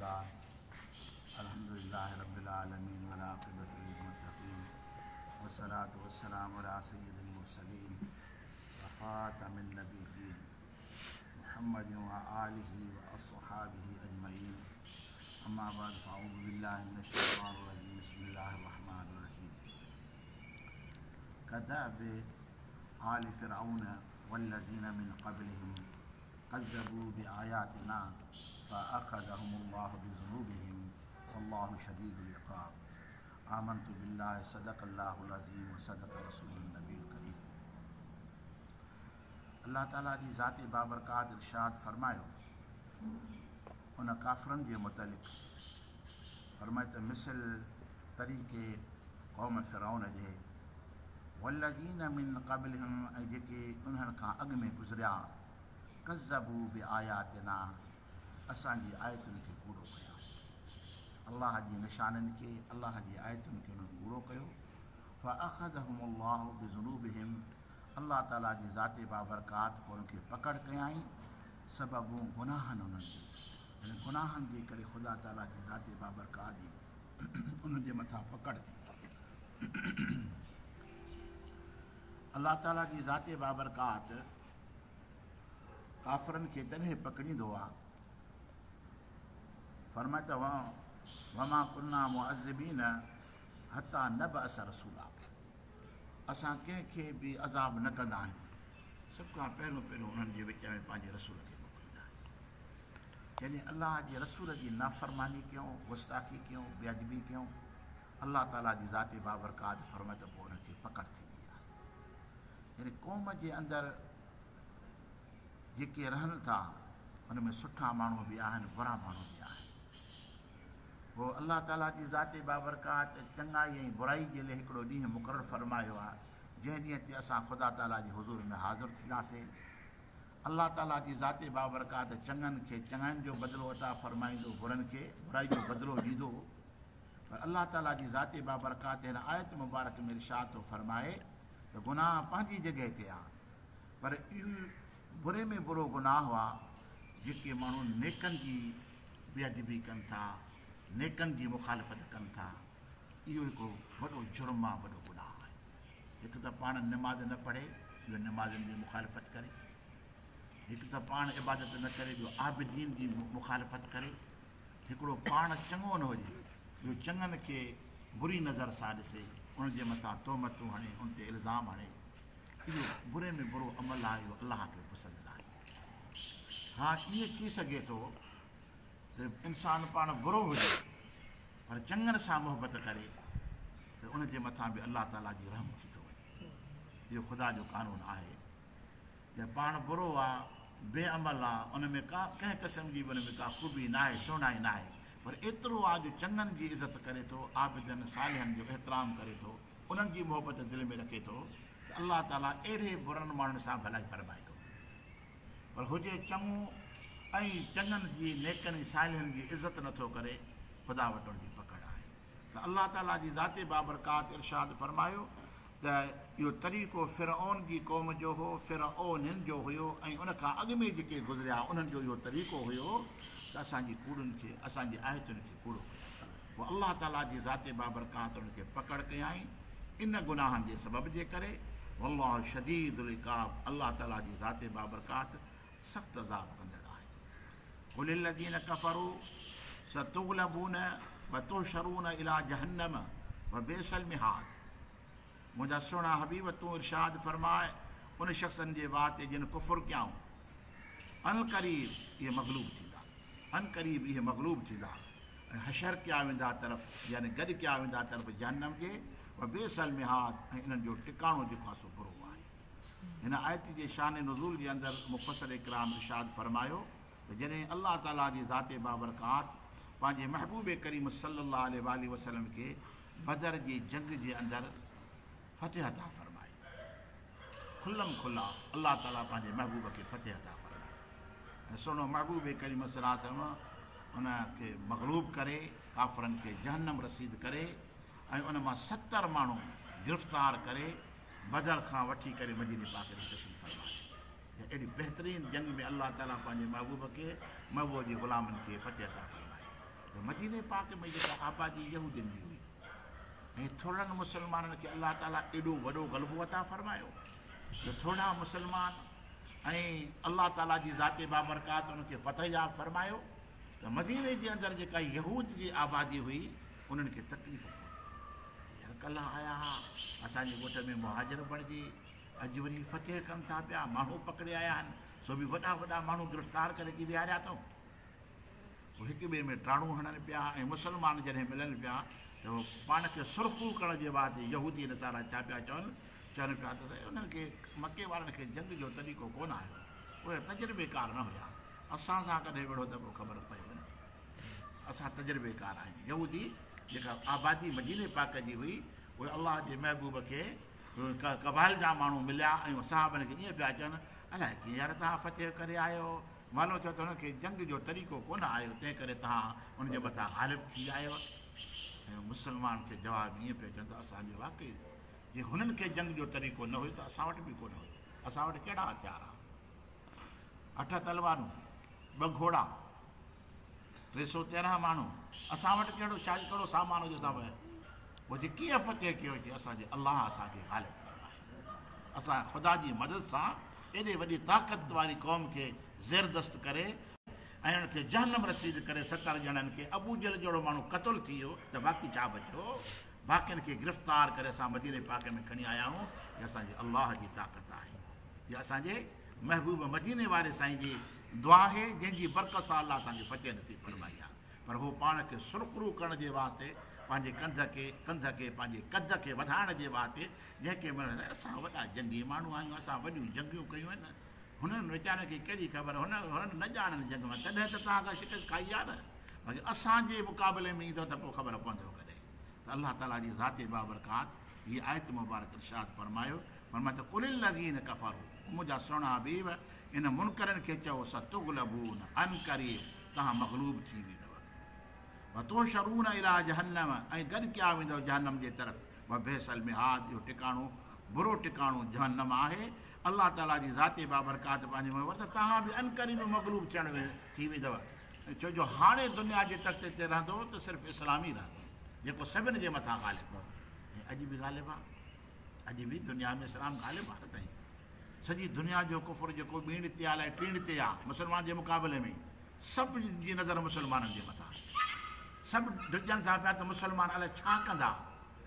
बाद अल्हम्दुलिल्लाहि रब्बिल आलमीन वल आक़िबतु लिल मुत्तक़ीन वस्सलातु वस्सलामु अला सय्यिदिल मुरसलीन व ख़ातमिन नबिय्यीन मुहम्मदिन व आलिहि व अस्हाबिहि अजमईन अम्मा बाद फ़अऊज़ु बिल्लाहि मिनश शैतानिर रजीम बिस्मिल्लाहिर रहमानिर रहीम कदअबि आलि फ़िरऔन वल्लज़ीन मिन क़ब्लिहिम कज़्ज़बू बिआयातिना फ़अख़ज़हुमुल्लाहु बिज़ुनूबिहिम वल्लाहु शदीदुल इक़ाब आमन्तु बिल्लाहि सदक़ल्लाहुल अज़ीम व सदक़ रसूलुन नबीयुल करीम। अल्लाह ताला जी ज़ाते बाबरकात इरशाद फरमायो उन काफ़िरनि जे मुतलिक़ फरमाए त मिसल तरीक़े क़ौम फ़िरऔन जे वल्लज़ीन मिन क़ब्लिहिम ऐं जेके उन्हनि खां अॻु में गुज़रिया कज़्ज़बू बिआयातिना असांजी आयतुनि खे कूड़ो कया, अल्लाह जी निशाननि खे अल्लाह जी आयतुनि खे उन्हनि कूड़ो कयो। फ़अख़ज़हुमुल्लाहु बिज़ुनूबिहिम अल्लाह ताला जी ज़ाते बाबरकात पोइ उनखे पकड़ कयाई सबबु गुनाहनि उन्हनि जे यानी गुनाहनि जे करे ख़ुदा ताला जी ज़ाते बाबरकात जी उन्हनि जे मथां पकड़ थी। अल्लाह ताला जी ज़ाते बाबरकात काफ़िरनि खे तॾहिं पकड़ींदो आहे फरमाए त वमा कुन्ना मुअज़्ज़िबीन हत्ता नबअस रसूला, असां कंहिंखे बि अज़ाब न कंदा आहियूं सभ खां पहिरियों उन्हनि जे विच में पंहिंजे रसूल खे मोकिलींदा आहियूं। यानी अल्लाह जे रसूल जी नाफ़रमानी कयूं, गुस्ताखी कयूं, बेअदबी कयूं, अल्लाह ताला जी ज़ाते बाबरकात फरमाए त पोइ उन्हनि खे पकड़ थींदी आहे। यानी क़ौम जे अंदरि जेके रहनि था उन में सुठा माण्हू बि आहिनि, बुरा माण्हू बि आहिनि। पोइ अल्लाह ताला जी ज़ाते बाबरकात चङाई ऐं बुराई जे लाइ हिकिड़ो ॾींहुं मुक़ररु फरमायो आहे जंहिं ॾींहं ते असां ख़ुदा ताला जे हुज़ूर में हाज़िर थींदासीं। अल्लाह ताला जी ज़ाते बाबरकात चङनि खे चङनि जो बदिलो अता फरमाईंदो, बुरनि खे बुराई जो बदिलो ॾींदो। पर अल्लाह ताला जी ज़ाते बाबरकात हिन आयत मुबारक में इरशाद थो फरमाए त गुनाह पंहिंजी जॻह ते आहे, पर इहो बुरे में बुरो गुनाह आहे जेके माण्हू नेकनि जी बेअदबी कनि था, नेकनि जी मुखालफ़त कनि था। इहो हिकिड़ो वॾो जुर्म आहे, वॾो गुनाह आहे। हिकु त पाण निमाज़ न पढ़े, ॿियो निमाज़नि जी मुखालफ़त करे, हिकु त पाण इबादत न करे, ॿियो आबिदीन जी मुखालफ़त करे, हिकिड़ो पाण चङो न हुजे, ॿियो चङनि खे बुरी नज़र सां ॾिसे, उन जे मथां तोहमतूं हणे, उन ते इल्ज़ाम हणे। इहो बुरे में बुरो अमल आहे, इहो अलाह खे पसंदि न आहे। हा, ईअं थी सघे थो त इंसानु पाण बुरो हुजे पर चङनि सां मोहबत करे त उनजे मथां बि अल्लाह ताला जी रहम थी थो वञे। इहो ख़ुदा जो कानून आहे त पाण बुरो आहे, बेअमल आहे, उन में का कंहिं क़िस्म जी उन में का ख़ूबी न आहे, सुहिणाई न आहे, पर एतिरो आहे जो चङनि जी इज़त करे थो, आबिदनि सालिहनि जो एतिराम करे थो, उन्हनि जी मोहबत दिलि में रखे थो त अल्लाह ताला अहिड़े बुरनि माण्हुनि सां भलाई फरमाए थो। पर हुजे चङो ऐं चङनि जी नेकनि सालिहनि जी इज़त नथो करे, ख़ुदा वटि उनजी पकड़ आहे। त अल्लाह ताला जी ज़ाते बाबरकात इरशाद फरमायो त इहो तरीक़ो फ़िरऔन जी क़ौम जो हो, फ़िरऔननि जो हुयो ऐं उन खां अॻु में जेके गुज़रिया उन्हनि जो इहो तरीक़ो हुयो त असांजी कूड़ुनि खे, असांजी आयतुनि खे कूड़ो कयो। पोइ अल्लाह ताला जी ज़ाते बाबरकात उनखे पकड़ कयाई इन गुनाहनि जे सबब जे करे। वल्लाहु शदीदुल इक़ाब, अल्लाह ताला जी ज़ाते बाबरकात सख़्तु अज़ाब कंदड़ आहे। कुलिल लज़ीन कफ़रू सतुग़लबून व तुहशरून इला जहन्नम व बिअसल मिहाद। मुंहिंजा सुहिणा हबीब तूं इरशाद फरमाए उन शख़्सनि जे वात जिन कुफ़ुर कयाऊं, अन क़रीब इहे मग़लूब थींदा, अन क़रीब इहे मग़लूब थींदा ऐं हशर कया वेंदा तरफ़, यानी गॾु कया वेंदा तरफ़ जहन्नम जे, व बिअसल मिहाद ऐं इन्हनि जो टिकाणो जेको आहे सो बुरो आहे। हिन आयत जे शान नुज़ूल जे अंदरि मुफ़स्सिर इकराम इरशाद फरमायो त जॾहिं अल्लाह ताला जी ज़ाते बाबरकात पंहिंजे महबूब करीम सल्लल्लाहु अलैहि वसल्लम खे बदर जी जंग जे अंदरि फ़तह अता फरमाई, खुल्लम खुल्ला अल्लाह ताला पंहिंजे महबूब खे फ़तह अता फरमाई ऐं सुहिणो महबूब करीम सल्लल्लाहु अलैहि वसल्लम उनखे मग़लूब करे काफ़िरनि खे जहन्नम रसीद करे ऐं उन मां 70 माण्हू गिरफ़्तार करे बदर खां वठी करे मदीने पाक में तशरीफ़ फरमाए। अहिड़ी बहितरीन जंग में अल्लाह ताला पंहिंजे महबूब खे, महबूब जे ग़ुलामनि खे फ़तह अता फरमाए। त मदीने पाक में जेका आबादी यहूदियुनि जी हुई ऐं थोरनि मुस्लमाननि खे अलाह ताला एॾो वॾो ग़लबो अता फरमायो जो थोरा मुस्लमान ऐं अलाह ताला जी ज़ाते बाबरकात उनखे फतह याब फरमायो त मदीने जे अंदरि जेका यहूद जी आबादी हुई उन्हनि खे तकलीफ़ कल्ह आया हुआ असांजे ॻोठ में मुहाजिर बणिजी अॼु वरी फतेह कनि था पिया माण्हू पकड़े आया आहिनि सो बि वॾा वॾा माण्हू गिरफ़्तार करे अची विहारिया अथऊं पोइ हिक ॿिए में टाणू हणनि पिया ऐं मुस्लमान जॾहिं मिलनि पिया त पाण खे सुरख़ू करण जे बाद यहूदी नसारा छा पिया चवनि पिया त उन्हनि खे मके वारनि खे जंग जो तरीक़ो कोन आयो उहे तजुर्बेकार न हुया असां सां कॾहिं वेड़ो त पोइ ख़बर पए वञे असां तजुर्बेकार आहियूं यहूदी जेका आबादी मदीने पाक जी हुई उहे अलाह जे महबूब खे कबाइल जा माण्हू मिलिया ऐं साहबनि खे ईअं पिया चवनि अलाए कीअं यार तव्हां फतेह करे आयो मालूम थियो त हुनखे जंग जो तरीक़ो कोन आयो तंहिं करे तव्हां उनजे मथां ग़ालिब थी आयो ऐं मुस्लमान खे जवाबु ईअं पिया चवनि त असांजे वाक़ई जे हुननि खे जंग जो तरीक़ो न हुयो त असां वटि बि कोन हुयो असां वटि कहिड़ा हथियार आहे 8 तलवारूं 2 घोड़ा 313 माण्हू असां वटि कहिड़ो सामान हुजे था पिया पोइ जे कीअं फतेह कयो हुजे असांजे अलाह असांखे ग़ालिब फरमाए असां ख़ुदा जी मदद सां एॾे वॾी ताक़त वारी क़ौम खे ज़ेरदस्त करे ऐं उनखे जहन्नम रसीद करे 70 ॼणनि खे अबू जहल जहिड़ो माण्हू क़तल थी वियो त बाक़ी छा बचियो बाक़ियुनि खे गिरफ़्तार करे असां मदीने पाक में खणी आया आहियूं हीअ असांजे अलाह जी ताक़त आहे हीअ असांजे महबूब मदीने वारे साईं जी दुआ आहे जंहिंजी बरकत सां अलाह असांखे फतेह नथी फरमाई आहे पर हू पाण खे सुरखरू करण जे वास्ते पंहिंजे कंध खे पंहिंजे कद खे वधाइण जे वास्ते जंहिंखे असां वॾा जंगी माण्हू आहियूं असां वॾियूं जंगियूं कयूं आहिनि हुननि वीचारनि खे कहिड़ी ख़बर हुननि न ॼाणनि जंग में तॾहिं त तव्हां खां शिकस्त खाई आहे न बाक़ी असांजे मुक़ाबले में ईंदो त पोइ ख़बर पवंदो कॾहिं त अलाह ताला जी ज़ाते बाबरकात हीअ आयत मुबारक इरशाद फरमायो त कुलिल लज़ीन कफ़रू मुंहिंजा सुहिणा हबीब इन मुनकरनि खे चओ सतुग़लबून अन क़रीब तव्हां मग़लूब थी वेंदव वतोशरून इला जहन्नम ऐं गॾु कया वेंदव जहन्नम जे तरफ़ वबेसल मिहाद इहो टिकाणो बुरो टिकाणो जहन्नम आहे अलाह ताला जी ज़ाते बाबरकात पंहिंजे में त तव्हां बि अनक़रीब मग़लूब थियण थी वेंदव छो जो हाणे दुनिया जे तख़्ते ते रहंदो त सिर्फ़ु इस्लाम ई रहंदो जेको सभिनि जे मथां ग़ालिब आहे ऐं अॼु बि ग़ालिब आहे अॼु बि दुनिया में इस्लाम ग़ालिब आहे साईं सॼी दुनिया जो कुफर जेको ॿीण ते आहे टीण ते आहे मुस्लमान जे मुक़ाबले में सभ जी नज़र मुस्लमाननि जे मथां सभु डिॼनि था पिया त मुस्लमान अलाए छा कंदा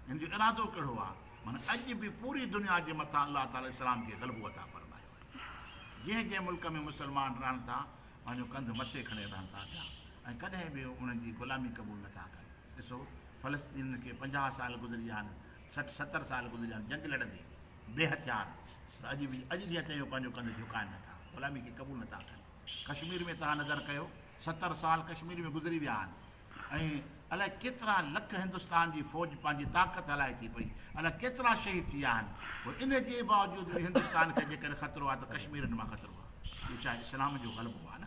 हिन जो इरादो कहिड़ो आहे माना अॼु बि पूरी दुनिया जे मथां अलाह ताला इस्लाम खे ग़लबो अता फरमायो आहे जंहिं जंहिं मुल्क में मुस्लमान रहनि था पंहिंजो कंधु मथे खणे रहनि था पिया ऐं कॾहिं बि उन्हनि जी ग़ुलामी क़बूल नथा कनि ॾिसो फ़लस्तीन खे 50 साल गुज़री विया आहिनि 60-70 साल गुज़री विया आहिनि जंग लड़ंदे बेहथियार त अॼु ॾींहं ताईं पंहिंजो कंधु झुकाइनि नथा ग़ुलामी खे क़बूल नथा कनि कश्मीर में तव्हां नज़र कयो 70 साल कश्मीर में गुज़री विया आहिनि ऐं अलाए केतिरा लख हिंदुस्तान जी फ़ौज पंहिंजी ताक़त हलाए थी पई अलाए केतिरा शहीद थी विया आहिनि पोइ इन जे बावजूदि हिंदुस्तान खे जेकॾहिं ख़तरो आहे त कश्मीरनि मां ख़तरो आहे इहो छा इस्लाम जो ग़लबो आहे न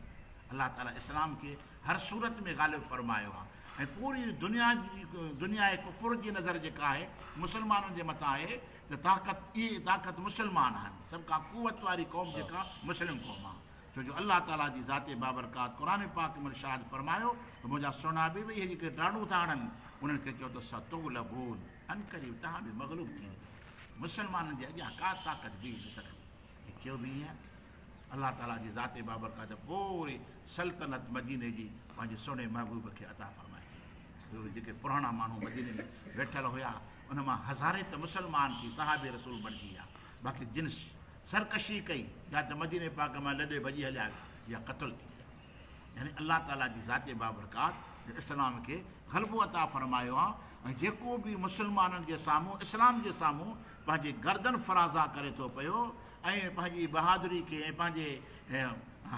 अलाह ताला इस्लाम खे हर सूरत में ग़ालिब फरमायो आहे ऐं पूरी दुनिया जे कुफुर जी नज़र जेका आहे मुस्लमाननि जे मथां आहे त इहे ताक़त मुस्लमान आहिनि सभ खां कुवत वारी क़ौम जेका मुस्लिम क़ौम आहे छो जो अलाह ताला जी ज़ाते बाबरकात क़ुर पाक में इरशाद फरमायो त मुंहिंजा सुहिणा बि इहे जेके ॾाढो था हणनि उन्हनि खे चओ त सतुग़लबून अनक़रीब तव्हां बि मग़लूब थी वेंदव मुस्लमाननि जे अॻियां का ताक़त बि न सघंदी थियो बि ईअं अलाह ताला जी ज़ाते बाबरकात पूरी सल्तनत मदीने जी पंहिंजे सुहिणे महबूब खे अता फरमाए जेके पुराणा माण्हू मदीने में वेठल हुया उन मां हज़ारे त मुस्लमान थी साहिब रसूल बणिजी विया बाक़ी जिन सरकशी कई या त मदीने पाक मां लॾे भॼी हलिया या क़तल थी विया यानी अलाह ताला जी ज़ाते बाबरकात इस्लाम खे ग़लबो अता फरमायो आहे ऐं जेको बि मुस्लमाननि जे साम्हूं इस्लाम जे साम्हूं पंहिंजी गर्दन फराज़ा करे थो पियो ऐं पंहिंजी बहादुरी खे ऐं पंहिंजे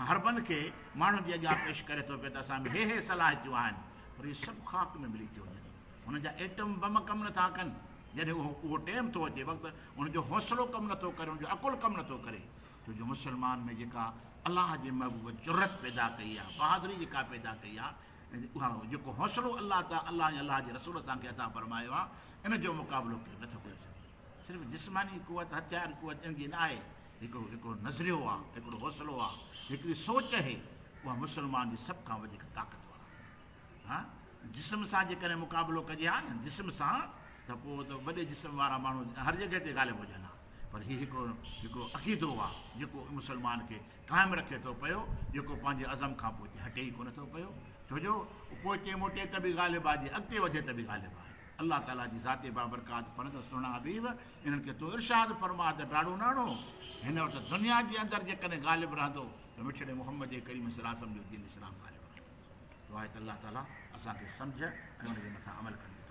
हरबनि खे माण्हुनि जे अॻियां पेश करे थो पियो त असां में हे सलाहियतूं आहिनि पर इहे सभु ख़ाक में मिली थियूं वञनि हुननि जा एटम बम कमु नथा कनि जॾहिं उहो टाइम थो अचे वक़्तु उनजो हौसलो कमु नथो करे उनजो अकुलु कमु नथो करे छो जो मुस्लमान में जेका अलाह जे महबूब जुरत पैदा कई आहे बहादुरी जेका पैदा कई आहे उहा जेको हौसलो अलाह जे रसूल असांखे अता फरमायो आहे इन जो मुक़ाबिलो केरु नथो करे सघे सिर्फ़ु जिस्मानी कुवत हथियार कुवत इन जी न आहे हिकिड़ो नज़रियो आहे हिकिड़ो हौसलो आहे हिकिड़ी सोच आहे उहा मुस्लमान जी सभ खां वधीक ताक़त वारा हा जिस्म सां जेकॾहिं मुक़ाबिलो कजे हा न जिस्म सां त पोइ त वॾे जिस्म वारा माण्हू हर जॻह ते ॻाल्हि हुजनि हा पर हीउ हिकिड़ो अक़ीदो आहे जेको मुस्लमान खे क़ाइमु रखे थो पियो जेको पंहिंजे अज़म खां पोइ हटे ई कोन थो पियो छोजो पोइ मोटे त बि ग़ालिब आहे अॻिते वधे त बि ग़ालिब आहे अल्लाह ताला जी ज़ाते बाबरकात फरद सुहिणा हबीब इन्हनि खे तो इरशाद फरमा त ॾाढो नाणो हिन वटि दुनिया जे अंदरि जेकॾहिं ग़ालिब रहंदो त मिठड़े मोहम्मद जे करीम सलाह जो दीन इस्लाम ग़ालिब रहंदो दुआ आहे त अल्लाह ताला असांखे सम्झ ऐं हुनजे मथां अमल कंदो